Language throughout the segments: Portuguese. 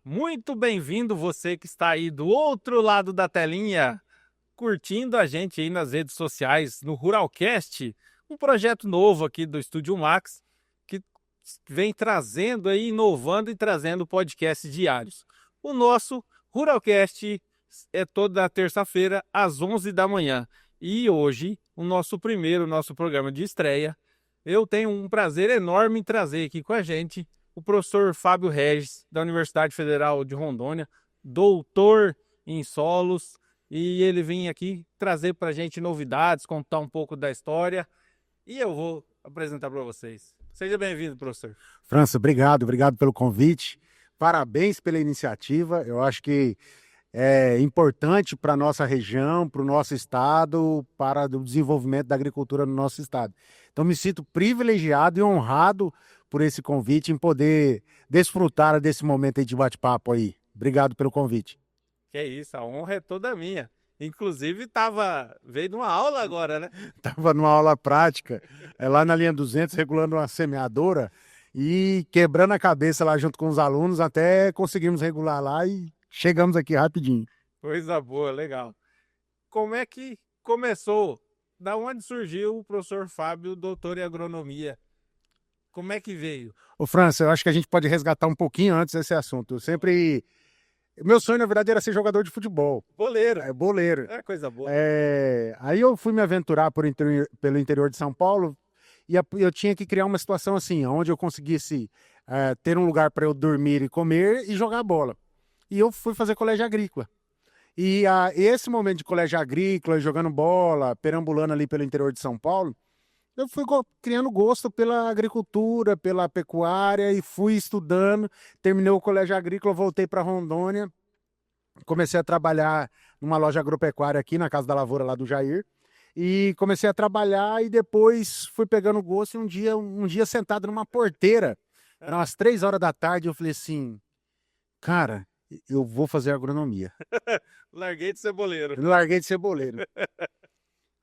Muito bem-vindo você que está aí do outro lado da telinha, curtindo a gente aí nas redes sociais, no Ruralcast, um projeto novo aqui do Estúdio Max, que vem trazendo aí, inovando e trazendo podcasts diários. O nosso Ruralcast é toda terça-feira, às 11 da manhã. E hoje, nosso programa de estreia, eu tenho um prazer enorme em trazer aqui com a gente o professor Fábio Regis, da Universidade Federal de Rondônia, doutor em solos, e ele vem aqui trazer para a gente novidades, contar um pouco da história, e eu vou apresentar para vocês. Seja bem-vindo, professor. França, obrigado pelo convite. Parabéns pela iniciativa. Eu acho que é importante para a nossa região, para o nosso estado, para o desenvolvimento da agricultura no nosso estado. Então, me sinto privilegiado e honrado por esse convite em poder desfrutar desse momento aí de bate-papo aí. Obrigado pelo convite. Que é isso, a honra é toda minha. Inclusive, veio de uma aula agora, né? Estava numa aula prática, lá na linha 200, regulando uma semeadora e quebrando a cabeça lá junto com os alunos, até conseguimos regular lá e chegamos aqui rapidinho. Coisa boa, legal. Como é que começou? Da onde surgiu o professor Fábio, doutor em agronomia? Como é que veio? Ô, França, eu acho que a gente pode resgatar um pouquinho antes esse assunto. Meu sonho, na verdade, era ser jogador de futebol. Boleiro. Boleiro. É coisa boa. Aí eu fui me aventurar pelo interior de São Paulo e eu tinha que criar uma situação assim, onde eu conseguisse ter um lugar para eu dormir e comer e jogar bola. E eu fui fazer colégio agrícola. E esse momento de colégio agrícola, jogando bola, perambulando ali pelo interior de São Paulo, eu fui criando gosto pela agricultura, pela pecuária e fui estudando. Terminei o colégio agrícola, voltei para Rondônia, comecei a trabalhar numa loja agropecuária aqui na Casa da Lavoura, lá do Jair. E comecei a trabalhar e depois fui pegando gosto e um dia sentado numa porteira, eram umas 3 horas da tarde, eu falei assim, cara, eu vou fazer agronomia. Larguei de ser boleiro. Larguei de ser boleiro.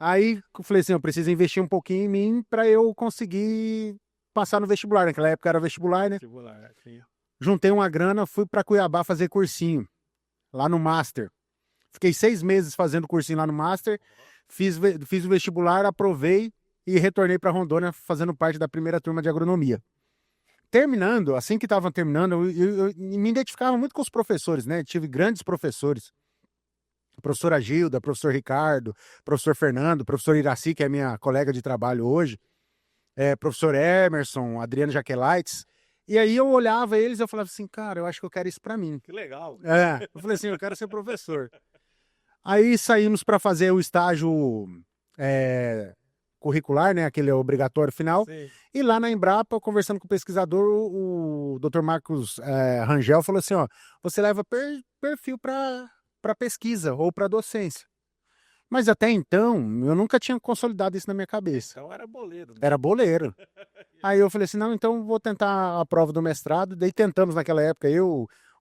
Aí eu falei assim, eu preciso investir um pouquinho em mim para eu conseguir passar no vestibular. Naquela época era vestibular, né? Vestibular, sim. Juntei uma grana, fui para Cuiabá fazer cursinho, lá no Master. Fiquei 6 meses fazendo cursinho lá no Master, fiz o vestibular, aprovei e retornei para Rondônia fazendo parte da primeira turma de agronomia. Terminando, assim que estava terminando, eu me identificava muito com os professores, né? Tive grandes professores. Professora Gilda, professor Ricardo, professor Fernando, professor Iraci, que é minha colega de trabalho hoje, professor Emerson, Adriano Jaquelites. E aí eu olhava eles e eu falava assim, cara, eu acho que eu quero isso para mim. Que legal. Eu falei assim, eu quero ser professor. Aí saímos para fazer o estágio curricular, né, aquele obrigatório final. Sim. E lá na Embrapa, conversando com o pesquisador, o Dr. Marcos Rangel falou assim, ó, você leva perfil para pesquisa ou para docência. Mas até então, eu nunca tinha consolidado isso na minha cabeça. Então era boleiro. Né? Era boleiro. Aí eu falei assim, não, então vou tentar a prova do mestrado. Daí tentamos naquela época,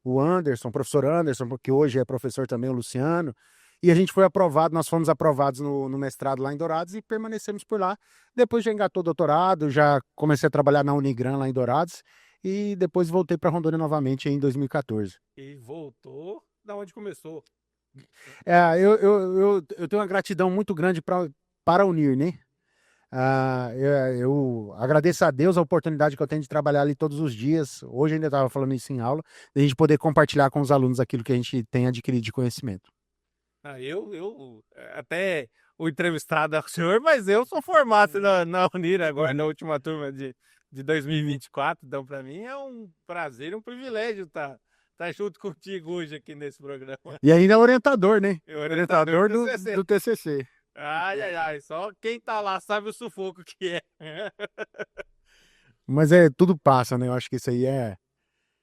o Anderson, o professor Anderson, que hoje é professor também, o Luciano. E a gente foi aprovado, nós fomos aprovados no mestrado lá em Dourados e permanecemos por lá. Depois já engatou o doutorado, já comecei a trabalhar na Unigran lá em Dourados. E depois voltei para Rondônia novamente em 2014. E voltou da onde começou. Eu tenho uma gratidão muito grande para a Unir, né? Eu agradeço a Deus a oportunidade que eu tenho de trabalhar ali todos os dias. Hoje ainda estava falando isso em aula, de a gente poder compartilhar com os alunos aquilo que a gente tem adquirido de conhecimento. Eu até o entrevistado é o senhor, mas eu sou formado na Unir agora, na última turma de 2024. Então, para mim é um prazer, um privilégio estar junto contigo hoje aqui nesse programa. E ainda é orientador, né? Orientador do TCC. Ai, só quem tá lá sabe o sufoco que é. Mas tudo passa, né? Eu acho que isso aí é...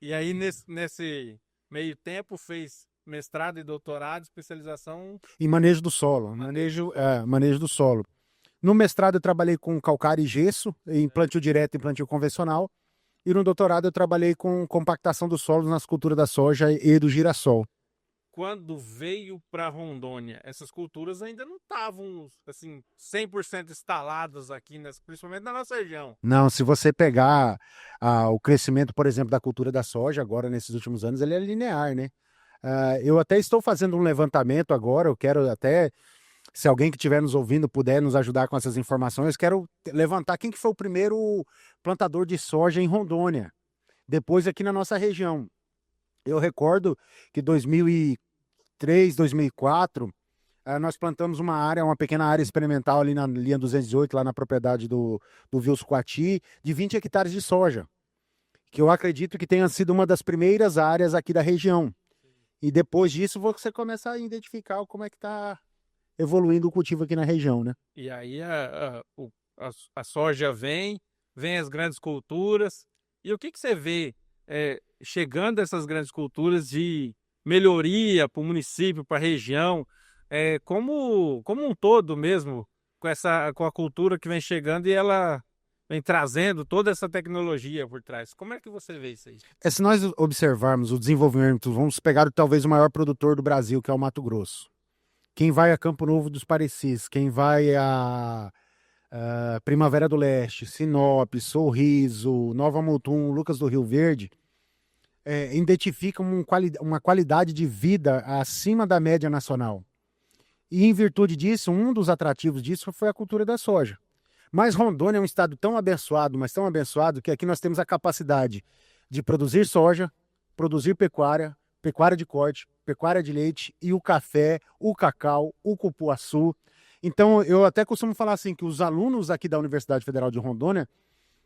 E aí, nesse meio tempo, fez mestrado e doutorado, especialização... Em manejo do solo. Manejo do solo. No mestrado eu trabalhei com calcário e gesso, em plantio direto e plantio convencional. E no doutorado eu trabalhei com compactação dos solos nas culturas da soja e do girassol. quando veio para Rondônia, essas culturas ainda não estavam assim 100% instaladas aqui, principalmente na nossa região. Não, se você pegar o crescimento, por exemplo, da cultura da soja agora nesses últimos anos, ele é linear, né? Eu até estou fazendo um levantamento agora, eu quero até, se alguém que estiver nos ouvindo puder nos ajudar com essas informações, quero levantar quem que foi o primeiro plantador de soja em Rondônia, depois aqui na nossa região. Eu recordo que 2003, 2004, nós plantamos uma pequena área experimental ali na linha 218, lá na propriedade do Wilson Coati, de 20 hectares de soja, que eu acredito que tenha sido uma das primeiras áreas aqui da região. E depois disso você começa a identificar como é que está evoluindo o cultivo aqui na região, né? E aí a soja vem as grandes culturas. E o que você vê chegando essas grandes culturas de melhoria para o município, para a região, como um todo mesmo, com a cultura que vem chegando e ela vem trazendo toda essa tecnologia por trás. Como é que você vê isso aí? Se nós observarmos o desenvolvimento, vamos pegar talvez o maior produtor do Brasil, que é o Mato Grosso. Quem vai a Campo Novo dos Parecis, quem vai a Primavera do Leste, Sinop, Sorriso, Nova Mutum, Lucas do Rio Verde, identificam uma qualidade de vida acima da média nacional. E em virtude disso, um dos atrativos disso foi a cultura da soja. Mas Rondônia é um estado tão abençoado, mas tão abençoado, que aqui nós temos a capacidade de produzir soja, produzir pecuária, pecuária de corte, pecuária de leite e o café, o cacau, o cupuaçu. Então, eu até costumo falar assim, que os alunos aqui da Universidade Federal de Rondônia,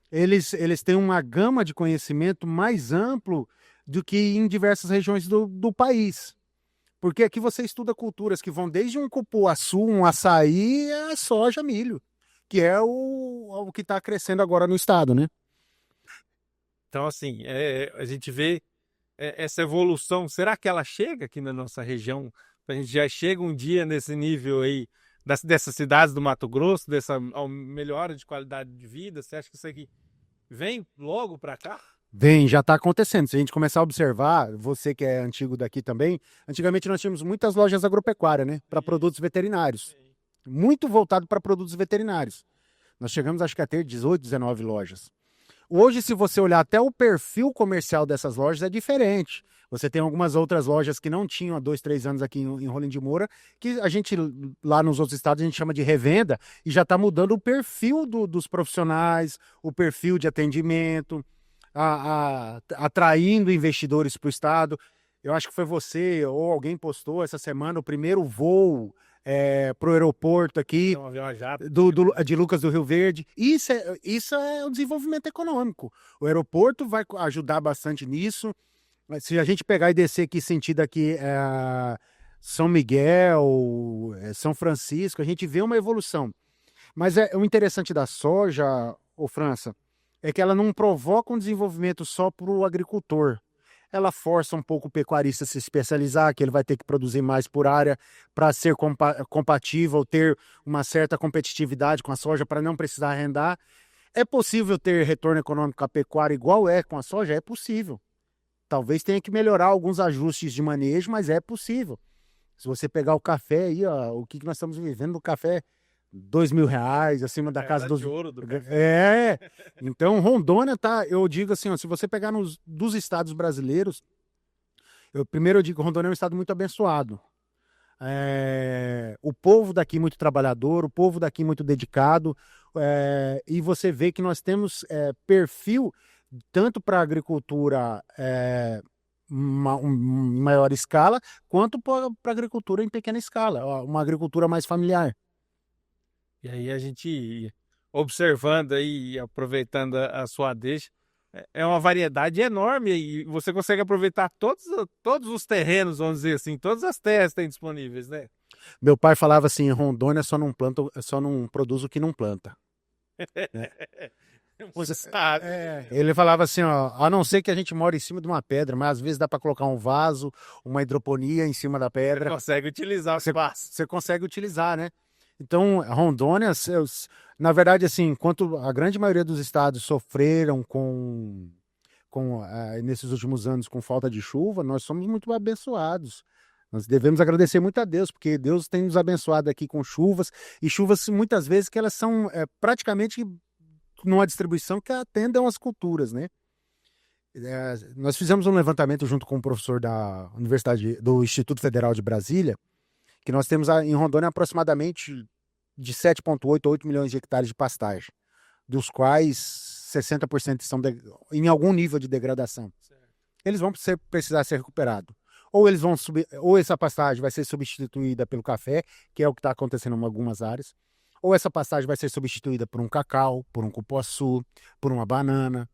eles têm uma gama de conhecimento mais amplo do que em diversas regiões do país. Porque aqui você estuda culturas que vão desde um cupuaçu, um açaí, a soja, milho, que é o que está crescendo agora no estado, né? Então, assim, a gente vê essa evolução. Será que ela chega aqui na nossa região? A gente já chega um dia nesse nível aí dessas cidades do Mato Grosso, dessa melhora de qualidade de vida? Você acha que isso aqui vem logo para cá? Vem, já está acontecendo. Se a gente começar a observar, você que é antigo daqui também, antigamente nós tínhamos muitas lojas agropecuárias, né? Para produtos veterinários. Muito voltado para produtos veterinários. Nós chegamos, acho que a ter 18, 19 lojas. Hoje, se você olhar até o perfil comercial dessas lojas, é diferente. Você tem algumas outras lojas que não tinham há 2, 3 anos aqui em Rolim de Moura, que a gente, lá nos outros estados, a gente chama de revenda, e já está mudando o perfil dos profissionais, o perfil de atendimento, atraindo investidores para o estado. Eu acho que foi você ou alguém postou essa semana o primeiro voo para o aeroporto aqui de Lucas do Rio Verde. Isso é o desenvolvimento econômico. O aeroporto vai ajudar bastante nisso. Se a gente pegar e descer aqui sentido aqui São Miguel, São Francisco, a gente vê uma evolução. Mas o interessante da soja, França, é que ela não provoca um desenvolvimento só para o agricultor. Ela força um pouco o pecuarista a se especializar, que ele vai ter que produzir mais por área para ser compatível, ter uma certa competitividade com a soja para não precisar arrendar. É possível ter retorno econômico com a pecuária igual com a soja? É possível. Talvez tenha que melhorar alguns ajustes de manejo, mas é possível. Se você pegar o café aí, o que nós estamos vivendo no café, R$2.000, acima da casa dos... de ouro do café. Então Rondônia eu digo assim, se você pegar dos estados brasileiros, primeiro eu digo que Rondônia é um estado muito abençoado. O povo daqui muito trabalhador, o povo daqui muito dedicado, e você vê que nós temos perfil tanto para a agricultura em maior escala, quanto para a agricultura em pequena escala, uma agricultura mais familiar. E aí a gente, observando aí, aproveitando a sua deixa, é uma variedade enorme e você consegue aproveitar todos os terrenos, vamos dizer assim, todas as terras que tem disponíveis, né? Meu pai falava assim, Rondônia só não produz o que não planta. Você sabe. Ele falava assim, a não ser que a gente mora em cima de uma pedra, mas às vezes dá para colocar um vaso, uma hidroponia em cima da pedra. Você consegue utilizar o espaço. Você consegue utilizar, né? Então, Rondônia, na verdade, assim, enquanto a grande maioria dos estados sofreram nesses últimos anos com falta de chuva, nós somos muito abençoados. Nós devemos agradecer muito a Deus, porque Deus tem nos abençoado aqui com chuvas, e chuvas muitas vezes que elas são praticamente numa distribuição que atendem às culturas, né? Nós fizemos um levantamento junto com um professor da Universidade, do Instituto Federal de Brasília, que nós temos em Rondônia aproximadamente de 7,8 a 8 milhões de hectares de pastagem, dos quais 60% estão em algum nível de degradação. Certo. Eles vão precisar ser recuperados. Ou eles vão ou essa pastagem vai ser substituída pelo café, que é o que está acontecendo em algumas áreas, ou essa pastagem vai ser substituída por um cacau, por um cupuaçu, por uma banana,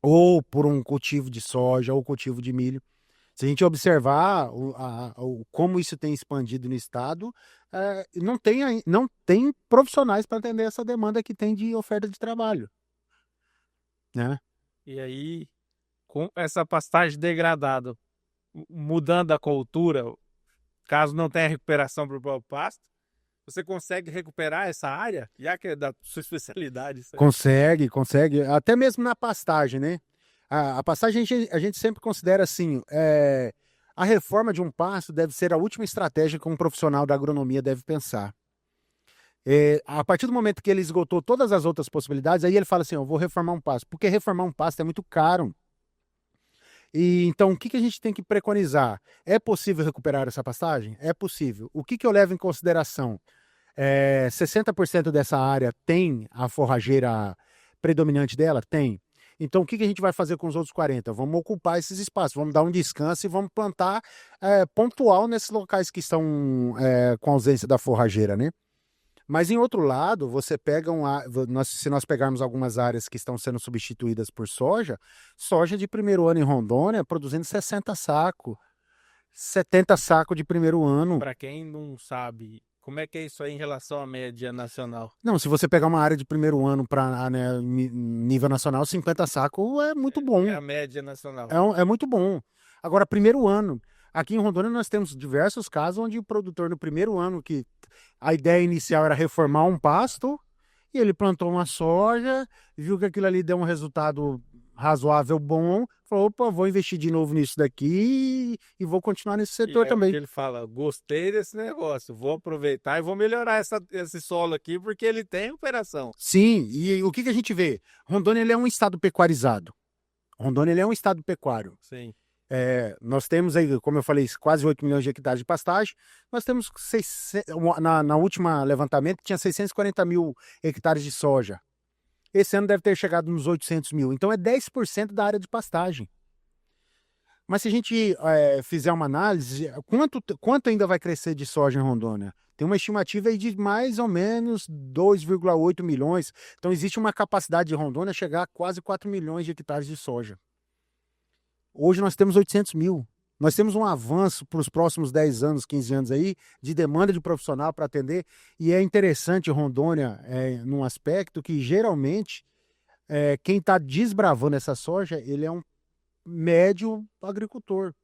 ou por um cultivo de soja ou cultivo de milho. Se a gente observar como isso tem expandido no estado, não tem profissionais para atender essa demanda que tem de oferta de trabalho, né? E aí, com essa pastagem degradada, mudando a cultura, caso não tenha recuperação para o próprio pasto, você consegue recuperar essa área, já que é da sua especialidade? Consegue. Até mesmo na pastagem, né? A pastagem a gente sempre considera assim, a reforma de um pasto deve ser a última estratégia que um profissional da agronomia deve pensar. A partir do momento que ele esgotou todas as outras possibilidades, aí ele fala assim, eu vou reformar um pasto, porque reformar um pasto é muito caro. E então, o que a gente tem que preconizar? É possível recuperar essa pastagem? É possível. O que eu levo em consideração? 60% dessa área tem a forrageira predominante dela? Tem. Então, o que a gente vai fazer com os outros 40%? Vamos ocupar esses espaços, vamos dar um descanso e vamos plantar pontual nesses locais que estão com ausência da forrageira, né? Mas, em outro lado, você pega se nós pegarmos algumas áreas que estão sendo substituídas por soja de primeiro ano em Rondônia produzindo 60 sacos, 70 sacos de primeiro ano. Para quem não sabe, como é que é isso aí em relação à média nacional? Não, se você pegar uma área de primeiro ano para nível nacional, 50 sacos é muito bom. É a média nacional. É muito bom. Agora, primeiro ano. Aqui em Rondônia nós temos diversos casos onde o produtor no primeiro ano, que a ideia inicial era reformar um pasto, e ele plantou uma soja, viu que aquilo ali deu um resultado razoável bom, falou, opa, vou investir de novo nisso daqui e vou continuar nesse setor também. Ele fala, gostei desse negócio, vou aproveitar e vou melhorar esse solo aqui, porque ele tem operação. Sim, e o que a gente vê? Rondônia ele é um estado pecuarizado. Rondônia ele é um estado pecuário. Sim. Nós temos aí, como eu falei, quase 8 milhões de hectares de pastagem. Nós temos, na última levantamento, tinha 640 mil hectares de soja. Esse ano deve ter chegado nos 800 mil. Então é 10% da área de pastagem. Mas se a gente fizer uma análise, quanto ainda vai crescer de soja em Rondônia? Tem uma estimativa aí de mais ou menos 2,8 milhões. Então existe uma capacidade de Rondônia chegar a quase 4 milhões de hectares de soja. Hoje nós temos 800 mil. Nós temos um avanço para os próximos 10 anos, 15 anos aí, de demanda de profissional para atender. E é interessante Rondônia, num aspecto que geralmente quem está desbravando essa soja, ele é um médio agricultor.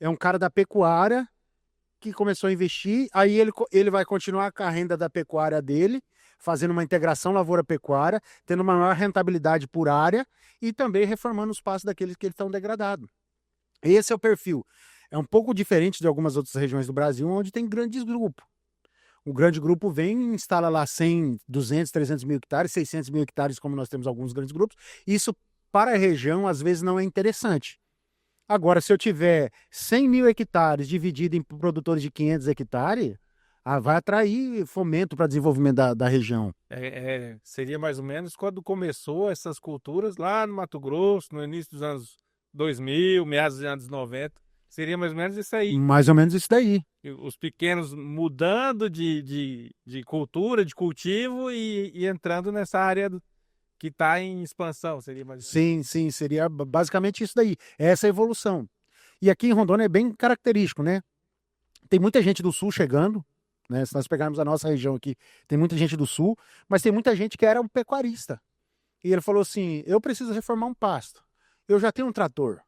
É um cara da pecuária que começou a investir, aí ele vai continuar com a renda da pecuária dele, fazendo uma integração lavoura-pecuária, tendo uma maior rentabilidade por área e também reformando os pastos daqueles que estão degradados. Esse é o perfil. É um pouco diferente de algumas outras regiões do Brasil, onde tem grandes grupos. O grande grupo vem e instala lá 100, 200, 300 mil hectares, 600 mil hectares, como nós temos alguns grandes grupos. Isso, para a região, às vezes não é interessante. Agora, se eu tiver 100 mil hectares dividido em produtores de 500 hectares, vai atrair fomento para desenvolvimento da região. Seria mais ou menos quando começou essas culturas lá no Mato Grosso, no início dos anos 2000, meados dos anos 90. Seria mais ou menos isso aí. Mais ou menos isso daí. Os pequenos mudando de cultura, de cultivo e entrando nessa área que está em expansão. Seria mais... Sim, seria basicamente isso daí. Essa evolução. E aqui em Rondônia é bem característico, né? Tem muita gente do sul chegando, né? Se nós pegarmos a nossa região aqui, tem muita gente do sul, mas tem muita gente que era um pecuarista. E ele falou assim, eu preciso reformar um pasto. Eu já tenho um trator,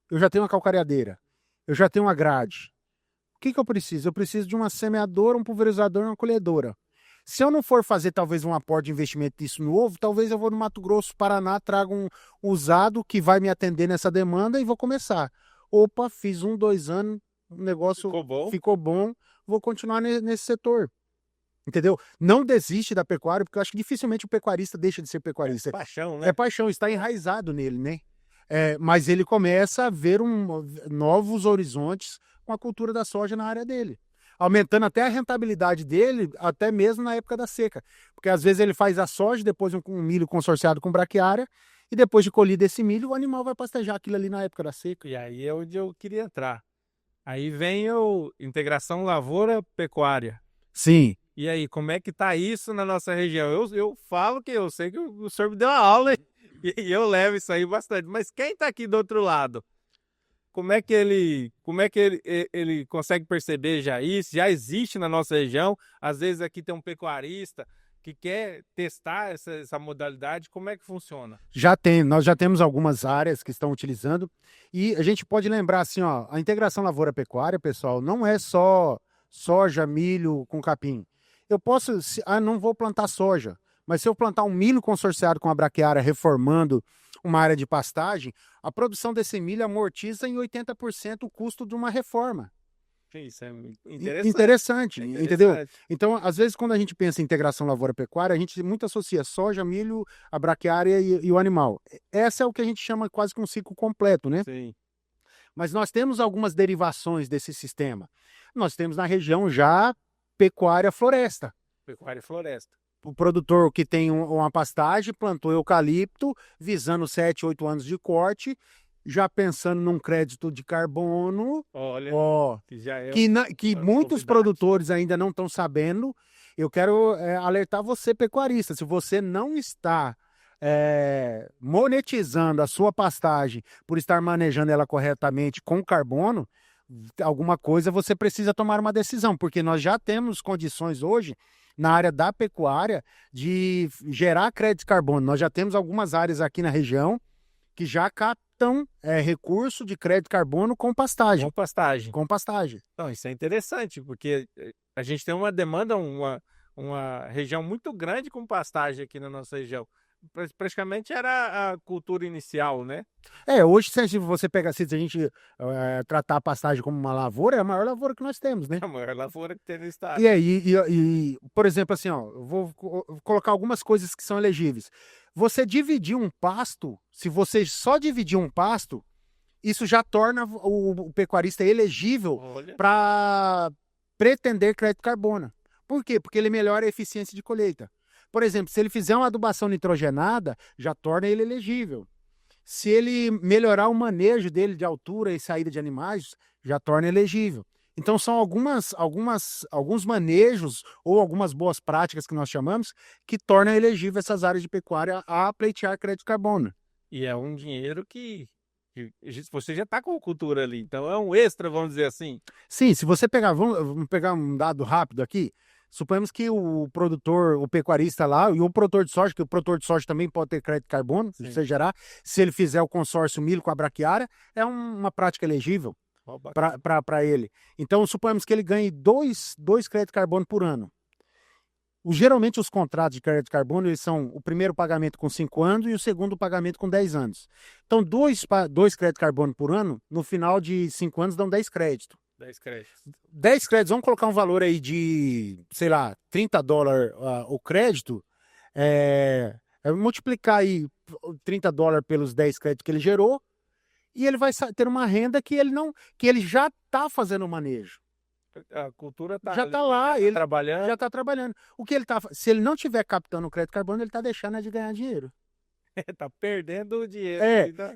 eu já tenho uma calcareadeira, eu já tenho uma grade. O que eu preciso? Eu preciso de uma semeadora, um pulverizador e uma colhedora. Se eu não for fazer talvez um aporte de investimento disso novo, talvez eu vou no Mato Grosso, Paraná, trago um usado que vai me atender nessa demanda e vou começar. Opa, fiz 1, 2 anos, o negócio Ficou bom. ficou bom, vou continuar nesse setor. Entendeu? Não desiste da pecuária, porque eu acho que dificilmente o pecuarista deixa de ser pecuarista. Paixão, né? É paixão, está enraizado nele, né? Mas ele começa a ver novos horizontes com a cultura da soja na área dele. Aumentando até a rentabilidade dele, até mesmo na época da seca. Porque às vezes ele faz a soja, depois um milho consorciado com braquiária, e depois de colhido esse milho, o animal vai pastejar aquilo ali na época da seca. E aí é onde eu queria entrar. Aí vem o integração lavoura-pecuária. Sim. E aí, como é que tá isso na nossa região? Eu falo que eu sei que o senhor me deu uma aula, hein? E eu levo isso aí bastante. Mas quem tá aqui do outro lado? Como é que ele consegue perceber já isso? Já existe na nossa região? Às vezes aqui tem um pecuarista que quer testar essa modalidade. Como é que funciona? Nós já temos algumas áreas que estão utilizando, e a gente pode lembrar assim, ó, a integração lavoura-pecuária, pessoal, não é só soja, milho com capim. Eu posso, não vou plantar soja, mas se eu plantar um milho consorciado com a braquiária, reformando uma área de pastagem, a produção desse milho amortiza em 80% o custo de uma reforma. Isso é Interessante, entendeu? interessante. Então, às vezes, quando a gente pensa em integração lavoura-pecuária, a gente muito associa soja, milho, a braquiária e o animal. Essa é o que a gente chama quase que um ciclo completo, né? Sim. Mas nós temos algumas derivações desse sistema. Nós temos na região já pecuária floresta. Pecuária e floresta. O produtor que tem uma pastagem plantou eucalipto, visando 7, 8 anos de corte, já pensando num crédito de carbono. Olha, que já é que uma muitos novidade. produtores ainda não estão sabendo. Eu quero alertar você, pecuarista, se você não está monetizando a sua pastagem por estar manejando ela corretamente com carbono, alguma coisa você precisa tomar uma decisão, porque nós já temos condições hoje na área da pecuária de gerar crédito de carbono. Nós já temos algumas áreas aqui na região que já captam recurso de crédito de carbono com pastagem. Com pastagem. Com pastagem. Então, isso é interessante, porque a gente tem uma demanda, uma região muito grande com pastagem aqui na nossa região. Praticamente era a cultura inicial, né? Hoje, se você pegar, se a gente tratar a pastagem como uma lavoura, é a maior lavoura que nós temos, né? A maior lavoura que tem no estado. Por exemplo, assim, ó, eu vou colocar algumas coisas que são elegíveis. Você dividir um pasto, se você só dividir um pasto, isso já torna o pecuarista elegível para pretender crédito de carbono. Por quê? Porque ele melhora a eficiência de colheita. Por exemplo, se ele fizer uma adubação nitrogenada, já torna ele elegível. Se ele melhorar o manejo dele de altura e saída de animais, já torna elegível. Então são alguns manejos ou algumas boas práticas que nós chamamos que tornam elegível essas áreas de pecuária a pleitear crédito de carbono. E é um dinheiro que você já está com cultura ali, então é um extra, vamos dizer assim. Sim, se você pegar, vamos pegar um dado rápido aqui. Suponhamos que o produtor, o pecuarista lá, e o produtor de soja, que o produtor de soja também pode ter crédito de carbono, se ele fizer o consórcio milho com a braquiária, é uma prática elegível para ele. Então, suponhamos que ele ganhe dois créditos de carbono por ano. Geralmente, os contratos de crédito de carbono, eles são o primeiro pagamento com 5 anos e o segundo pagamento com 10 anos. Então, dois créditos de carbono por ano, no final de 5 anos, dão 10 créditos. 10 créditos. 10 créditos, vamos colocar um valor aí de, sei lá, $30 o crédito, multiplicar aí $30 pelos 10 créditos que ele gerou, e ele vai ter uma renda que ele já está fazendo o manejo. A cultura já está lá, ele trabalhando. Já está trabalhando. Se ele não estiver captando o crédito de carbono, ele está deixando de ganhar dinheiro. Tá perdendo o dinheiro.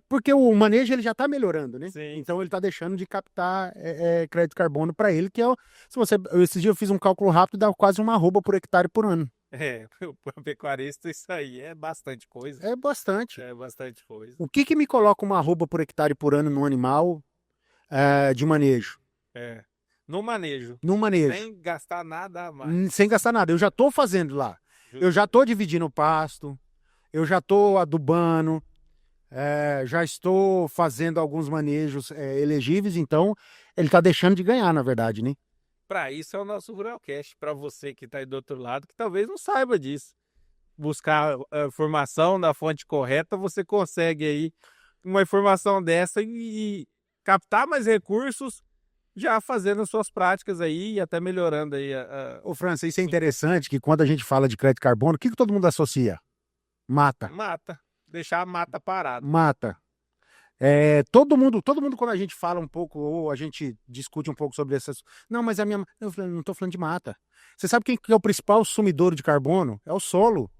Porque o manejo ele já está melhorando, né? Sim. Então ele está deixando de captar crédito de carbono para ele, que esses dias eu fiz um cálculo rápido, dá quase uma arroba por hectare por ano. O pecuarista, isso aí é bastante coisa. É bastante. É bastante coisa. O que me coloca uma arroba por hectare por ano no animal de manejo? No manejo. No manejo. Sem gastar nada a mais. Sem gastar nada. Eu já estou fazendo lá. Justo. Eu já estou dividindo o pasto. Eu já estou adubando, já estou fazendo alguns manejos elegíveis, então ele está deixando de ganhar, na verdade, né? Para isso é o nosso Ruralcast, para você que está aí do outro lado, que talvez não saiba disso. Buscar a informação da fonte correta, você consegue aí uma informação dessa e captar mais recursos já fazendo suas práticas aí e até melhorando aí Ô, França, isso é interessante, que quando a gente fala de crédito de carbono, o que todo mundo associa? Mata. mata, deixar a mata parada. Mata. Todo mundo, quando a gente fala um pouco, ou a gente discute um pouco sobre essas. Não, mas a minha. Eu falei, não estou falando de mata. Você sabe quem que é o principal sumidouro de carbono? É o solo.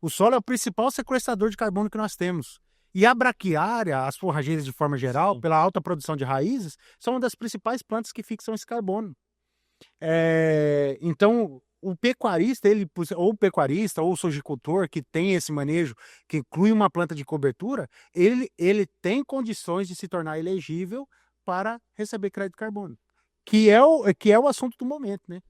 O solo é o principal sequestrador de carbono que nós temos. E a braquiária, as forrageiras de forma geral, Sim. pela alta produção de raízes, são uma das principais plantas que fixam esse carbono. Então, o pecuarista, ou o pecuarista, ou o sojicultor que tem esse manejo, que inclui uma planta de cobertura, ele tem condições de se tornar elegível para receber crédito de carbono, que é o assunto do momento, né?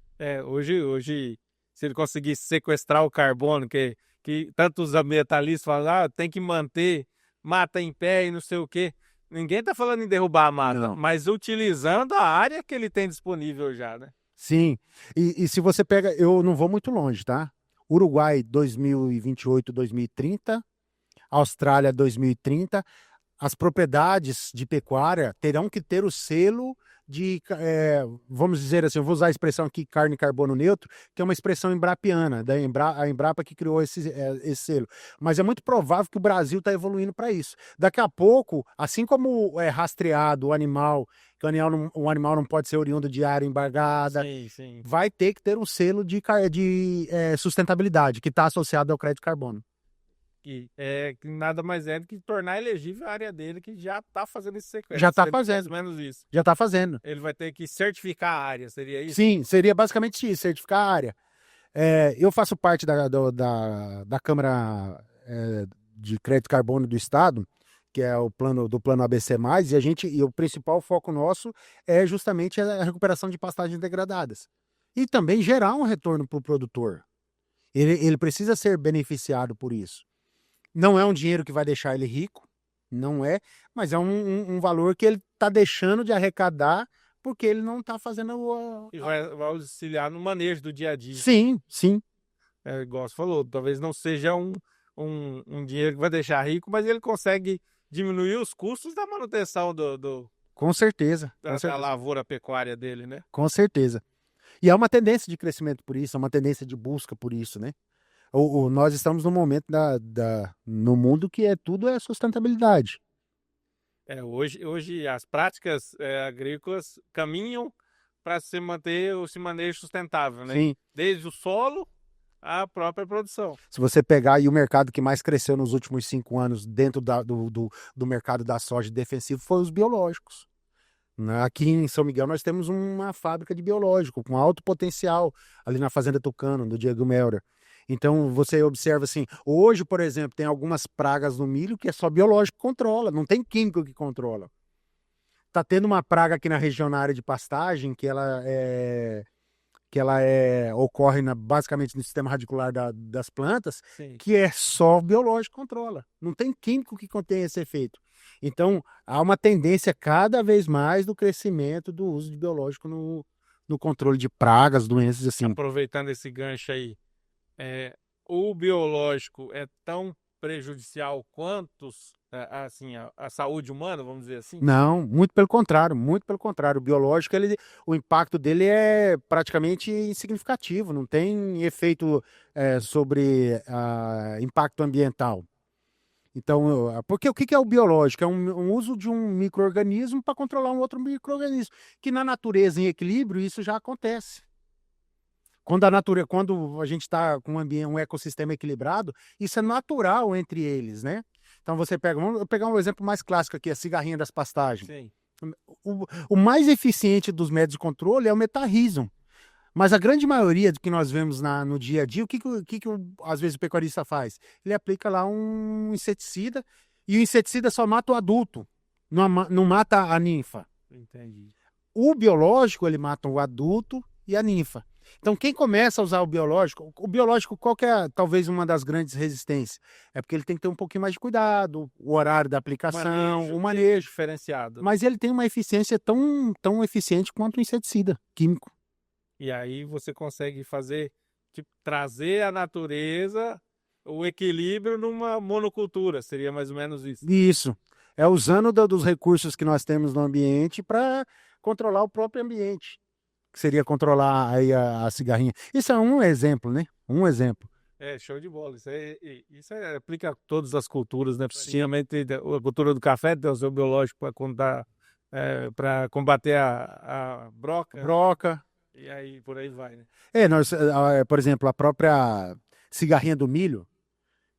Hoje, se ele conseguisse sequestrar o carbono, que tantos ambientalistas falam, tem que manter mata em pé e não sei o quê. Ninguém está falando em derrubar a mata, Não. mas utilizando a área que ele tem disponível já, né? Sim, e se você pega, eu não vou muito longe, tá? Uruguai 2028, 2030, Austrália 2030, as propriedades de pecuária terão que ter o selo de, vamos dizer assim, eu vou usar a expressão aqui, carne e carbono neutro, que é uma expressão embrapiana, a Embrapa que criou esse selo. Mas é muito provável que o Brasil está evoluindo para isso. Daqui a pouco, assim como é rastreado o animal, que o animal não pode ser oriundo de área embargada, Sim. vai ter que ter um selo de sustentabilidade, que está associado ao crédito de carbono. Que nada mais é do que tornar elegível a área dele, que já está fazendo esse sequestro. Já está Seria mais fazendo. ou menos isso. Já está fazendo. Ele vai ter que certificar a área, seria isso? Sim, seria basicamente isso, certificar a área. Eu faço parte da Câmara de Crédito de Carbono do Estado, que é o plano ABC+, e o principal foco nosso é justamente a recuperação de pastagens degradadas. E também gerar um retorno para o produtor. Ele precisa ser beneficiado por isso. Não é um dinheiro que vai deixar ele rico, não é, mas é um valor que ele está deixando de arrecadar porque ele não está fazendo E vai auxiliar no manejo do dia a dia. Sim, sim. Igual você falou, talvez não seja um dinheiro que vai deixar rico, mas ele consegue diminuir os custos da manutenção Com certeza. da lavoura pecuária dele, né? Com certeza. E é uma tendência de crescimento por isso, é uma tendência de busca por isso, né? Nós estamos num momento no mundo que tudo é sustentabilidade. Hoje as práticas agrícolas caminham para se manter esse manejo sustentável, né? Sim. Desde o solo à própria produção. Se você pegar aí o mercado que mais cresceu nos últimos 5 anos dentro do mercado da soja defensivo foi os biológicos. Aqui em São Miguel nós temos uma fábrica de biológico com alto potencial ali na Fazenda Tucano, do Diego Melder. Então você observa assim, hoje, por exemplo, tem algumas pragas no milho que é só biológico que controla, não tem químico que controla. Tá tendo uma praga aqui na região, na área de pastagem, que ocorre basicamente no sistema radicular das plantas, Sim. que é só biológico que controla. Não tem químico que contém esse efeito. Então, há uma tendência cada vez mais do crescimento do uso de biológico no controle de pragas, doenças assim. Aproveitando esse gancho aí, o biológico é tão prejudicial quanto assim, a saúde humana, vamos dizer assim? Não, muito pelo contrário, muito pelo contrário. O biológico, o impacto dele é praticamente insignificativo, não tem efeito sobre impacto ambiental. Então, porque o que é o biológico? É um uso de um micro-organismo para controlar um outro micro-organismo, que na natureza, em equilíbrio, isso já acontece. Quando a gente está com um ecossistema equilibrado, isso é natural entre eles, né? Então vamos pegar um exemplo mais clássico aqui, a cigarrinha das pastagens. Sim. O mais eficiente dos métodos de controle é o metarrhizum. Mas a grande maioria do que nós vemos no dia a dia, às vezes o pecuarista faz? Ele aplica lá um inseticida, e o inseticida só mata o adulto, não mata a ninfa. Entendi. O biológico, ele mata o adulto e a ninfa. Então, quem começa a usar o biológico, qual que é talvez uma das grandes resistências? É porque ele tem que ter um pouquinho mais de cuidado, o horário da aplicação, o manejo diferenciado. Mas ele tem uma eficiência tão, tão eficiente quanto o inseticida químico. E aí você consegue trazer a natureza, o equilíbrio numa monocultura, seria mais ou menos isso. Isso. É usando dos recursos que nós temos no ambiente para controlar o próprio ambiente, que seria controlar aí a cigarrinha. Isso é um exemplo, né? Um exemplo. Show de bola. Isso aplica a todas as culturas, né? Principalmente a cultura do café, tem o seu biológico para combater a broca. Broca. E aí, por aí vai, né? Por exemplo, a própria cigarrinha do milho,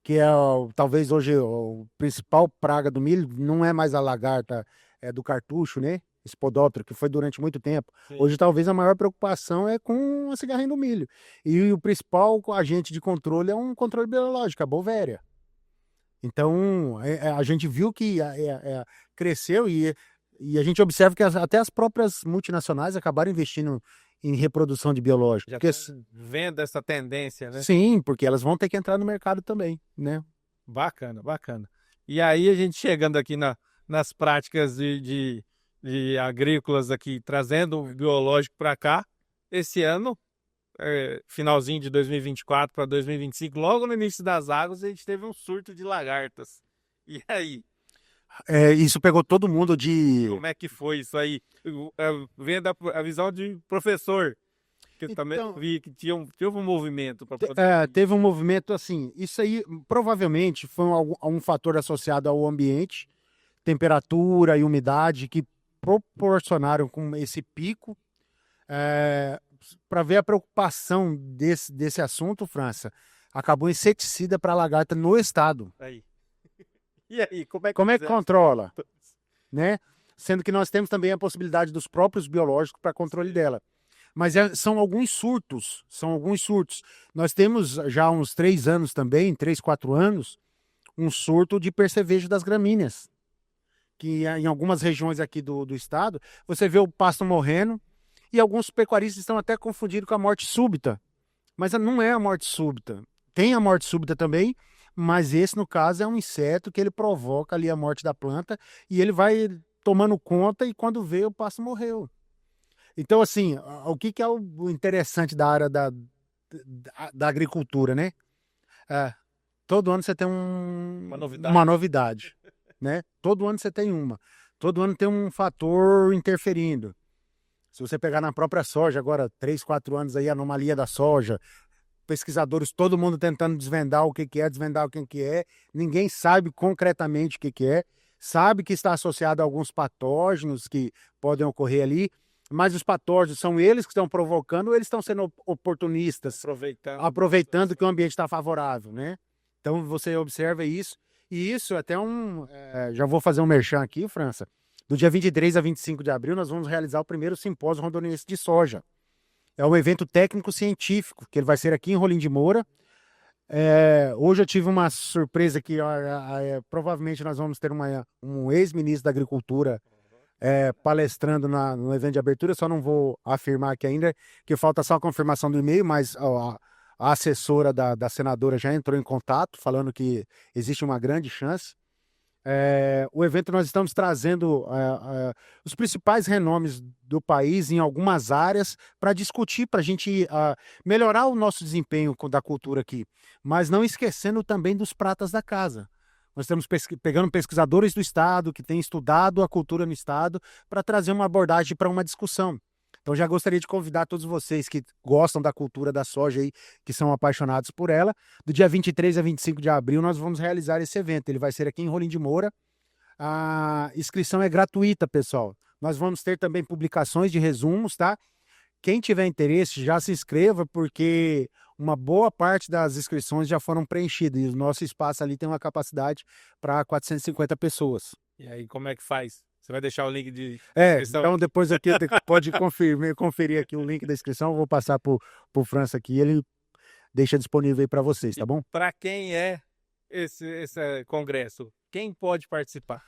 que é talvez hoje o principal praga do milho, não é mais a lagarta do cartucho, né? Spodoptera, que foi durante muito tempo. Sim. Hoje, talvez, a maior preocupação é com a cigarrinha do milho. E o principal agente de controle é um controle biológico, a Bovéria. Então, a gente viu que cresceu e a gente observa que até as próprias multinacionais acabaram investindo em reprodução de biológico. Já Porque, vendo essa tendência, né? sim, porque elas vão ter que entrar no mercado também, né? Bacana, bacana. E aí a gente chegando aqui nas práticas de agrícolas aqui, trazendo o biológico para cá, esse ano, finalzinho de 2024 para 2025, logo no início das águas, a gente teve um surto de lagartas. E aí? Isso pegou todo mundo de... Como é que foi isso aí? Vendo a visão de professor, que eu também vi que teve um movimento para poder... Teve um movimento assim, isso aí provavelmente foi um fator associado ao ambiente, temperatura e umidade, que proporcionaram com esse pico. Para ver a preocupação desse assunto, França, acabou inseticida para lagarta no estado. Aí. E aí, como é que controla? Né? Sendo que nós temos também a possibilidade dos próprios biológicos para controle dela. Mas são alguns surtos, Nós temos já há uns 3 anos também, 3, 4 anos, um surto de percevejo das gramíneas. Que em algumas regiões aqui do estado, você vê o pasto morrendo e alguns pecuaristas estão até confundindo com a morte súbita. Mas não é a morte súbita. Tem a morte súbita também, mas esse, no caso, é um inseto que ele provoca ali a morte da planta e ele vai tomando conta e quando vê, o pasto morreu. Então, assim, o que é o interessante da área da agricultura, né? Todo ano você tem uma novidade, né? Todo ano você tem uma. Todo ano tem um fator interferindo. Se você pegar na própria soja, agora 3, 4 anos aí, a anomalia da soja, pesquisadores, todo mundo tentando desvendar o que é, desvendar o que é, ninguém sabe concretamente o que é, sabe que está associado a alguns patógenos que podem ocorrer ali, mas os patógenos são eles que estão provocando ou eles estão sendo oportunistas, aproveitando que o ambiente está favorável, né? Então você observa isso, e isso até já vou fazer um merchan aqui, França. Do dia 23 a 25 de abril, nós vamos realizar o primeiro simpósio rondoniense de soja. É um evento técnico-científico, que ele vai ser aqui em Rolim de Moura. Hoje eu tive uma surpresa que provavelmente nós vamos ter um ex-ministro da Agricultura palestrando no evento de abertura. Só não vou afirmar aqui ainda, que falta só a confirmação do e-mail, mas a assessora da senadora já entrou em contato, falando que existe uma grande chance. O evento nós estamos trazendo os principais renomes do país em algumas áreas para discutir, para a gente melhorar o nosso desempenho da cultura aqui, mas não esquecendo também dos pratas da casa. Nós estamos pegando pesquisadores do estado que têm estudado a cultura no estado para trazer uma abordagem para uma discussão. Então já gostaria de convidar todos vocês que gostam da cultura da soja aí, que são apaixonados por ela. Do dia 23 a 25 de abril nós vamos realizar esse evento. Ele vai ser aqui em Rolim de Moura. A inscrição é gratuita, pessoal. Nós vamos ter também publicações de resumos, tá? Quem tiver interesse, já se inscreva, porque uma boa parte das inscrições já foram preenchidas e o nosso espaço ali tem uma capacidade para 450 pessoas. E aí, como é que faz? Você vai deixar o link de inscrição? Então depois aqui pode conferir aqui o link da inscrição. Eu vou passar pro França aqui, ele deixa disponível aí para vocês, tá bom? Para quem é esse congresso? Quem pode participar?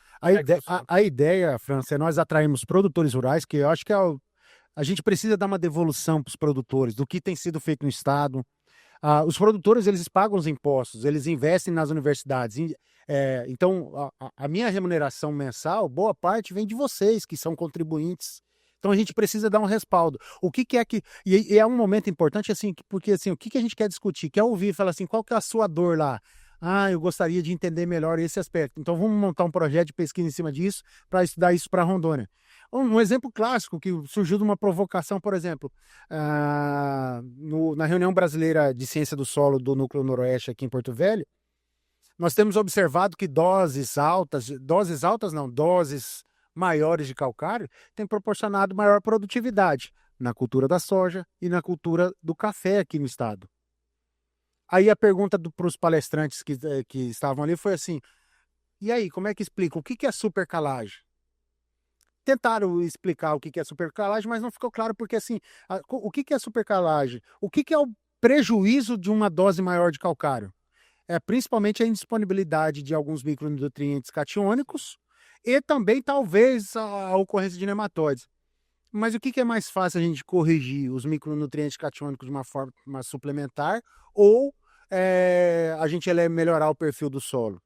A ideia, França, é nós atrairmos produtores rurais, que eu acho que a gente precisa dar uma devolução para os produtores do que tem sido feito no estado. Os produtores, eles pagam os impostos, eles investem nas universidades. Então, a minha remuneração mensal, boa parte vem de vocês, que são contribuintes. Então, a gente precisa dar um respaldo. O que é que... E é um momento importante, assim, porque assim, o que a gente quer discutir? Quer ouvir, falar assim, qual que é a sua dor lá? Eu gostaria de entender melhor esse aspecto. Então, vamos montar um projeto de pesquisa em cima disso para estudar isso para Rondônia. Um exemplo clássico que surgiu de uma provocação, por exemplo, na reunião brasileira de ciência do solo do Núcleo Noroeste aqui em Porto Velho, nós temos observado que doses maiores de calcário têm proporcionado maior produtividade na cultura da soja e na cultura do café aqui no estado. Aí a pergunta para os palestrantes que estavam ali foi assim, e aí, como é que explica? O que é supercalagem? Tentaram explicar o que é supercalagem, mas não ficou claro porque assim, o que é supercalagem? O que é o prejuízo de uma dose maior de calcário? É principalmente a indisponibilidade de alguns micronutrientes catiônicos e também talvez a ocorrência de nematóides. Mas o que é mais fácil a gente corrigir? Os micronutrientes catiônicos de uma forma suplementar ou a gente melhorar o perfil do solo?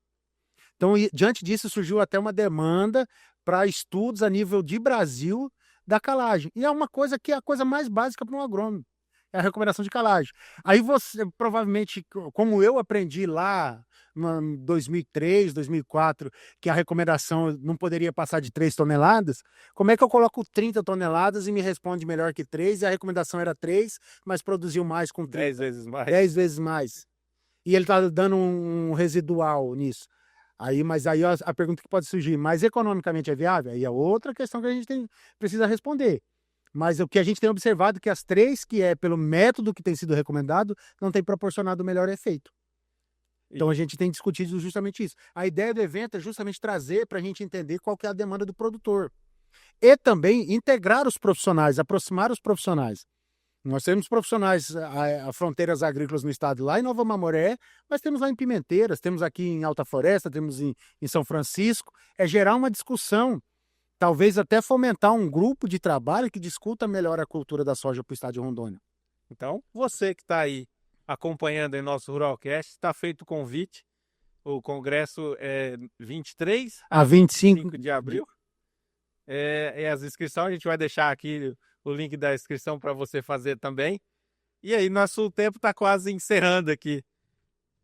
Então, diante disso, surgiu até uma demanda para estudos a nível de Brasil da calagem. E é uma coisa que é a coisa mais básica para um agrônomo, é a recomendação de calagem. Aí você, provavelmente, como eu aprendi lá em 2003, 2004, que a recomendação não poderia passar de 3 toneladas, como é que eu coloco 30 toneladas e me responde melhor que 3, e a recomendação era 3, mas produziu mais com 30. 10 vezes mais. 10 vezes mais. E ele está dando um residual nisso. Mas aí a pergunta que pode surgir, mas economicamente é viável? Aí é outra questão que a gente precisa responder. Mas o que a gente tem observado é que as 3, que é pelo método que tem sido recomendado, não tem proporcionado o melhor efeito. Então a gente tem discutido justamente isso. A ideia do evento é justamente trazer para a gente entender qual que é a demanda do produtor. E também integrar os profissionais, aproximar os profissionais. Nós temos profissionais a fronteiras agrícolas no estado lá em Nova Mamoré, mas temos lá em Pimenteiras, temos aqui em Alta Floresta, temos em São Francisco. É gerar uma discussão, talvez até fomentar um grupo de trabalho que discuta melhor a cultura da soja para o estado de Rondônia. Então, você que está aí acompanhando em nosso Ruralcast, está feito o convite. O congresso é 23 a 25 de abril. As inscrições, a gente vai deixar aqui o link da inscrição para você fazer também. E aí, nosso tempo está quase encerrando aqui.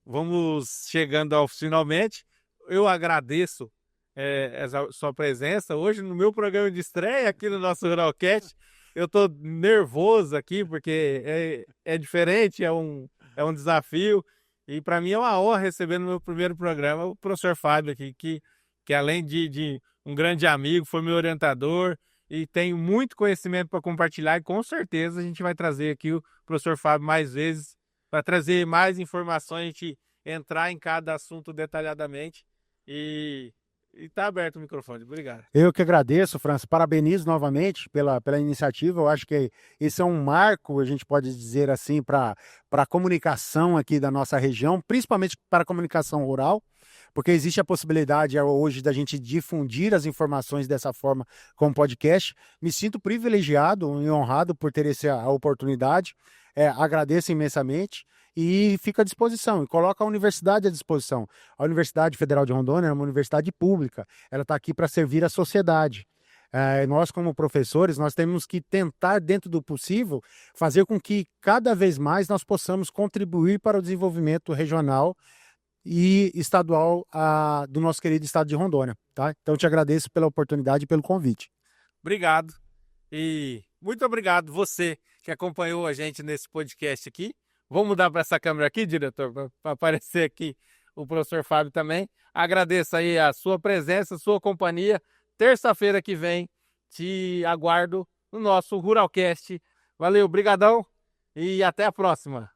Vamos chegando ao finalmente. Eu agradeço a sua presença hoje no meu programa de estreia aqui no nosso Ruralcast. Eu estou nervoso aqui porque é diferente, é um desafio. E para mim é uma honra receber no meu primeiro programa o professor Fábio aqui, que além de um grande amigo, foi meu orientador e tenho muito conhecimento para compartilhar, e com certeza a gente vai trazer aqui o professor Fábio mais vezes para trazer mais informações, a gente entrar em cada assunto detalhadamente, e está aberto o microfone. Obrigado. Eu que agradeço, França, parabenizo novamente pela iniciativa. Eu acho que esse é um marco, a gente pode dizer assim, para a comunicação aqui da nossa região, principalmente para a comunicação rural, porque existe a possibilidade hoje da gente difundir as informações dessa forma com podcast. Me sinto privilegiado e honrado por ter a oportunidade, agradeço imensamente e fico à disposição, e coloco a universidade à disposição. A Universidade Federal de Rondônia é uma universidade pública, ela está aqui para servir a sociedade. Nós, como professores, nós temos que tentar, dentro do possível, fazer com que cada vez mais nós possamos contribuir para o desenvolvimento regional e estadual do nosso querido estado de Rondônia. Tá? Então, te agradeço pela oportunidade e pelo convite. Obrigado. E muito obrigado você que acompanhou a gente nesse podcast aqui. Vou mudar para essa câmera aqui, diretor, para aparecer aqui o professor Fábio também. Agradeço aí a sua presença, a sua companhia. Terça-feira que vem, te aguardo no nosso Ruralcast. Valeu, brigadão e até a próxima.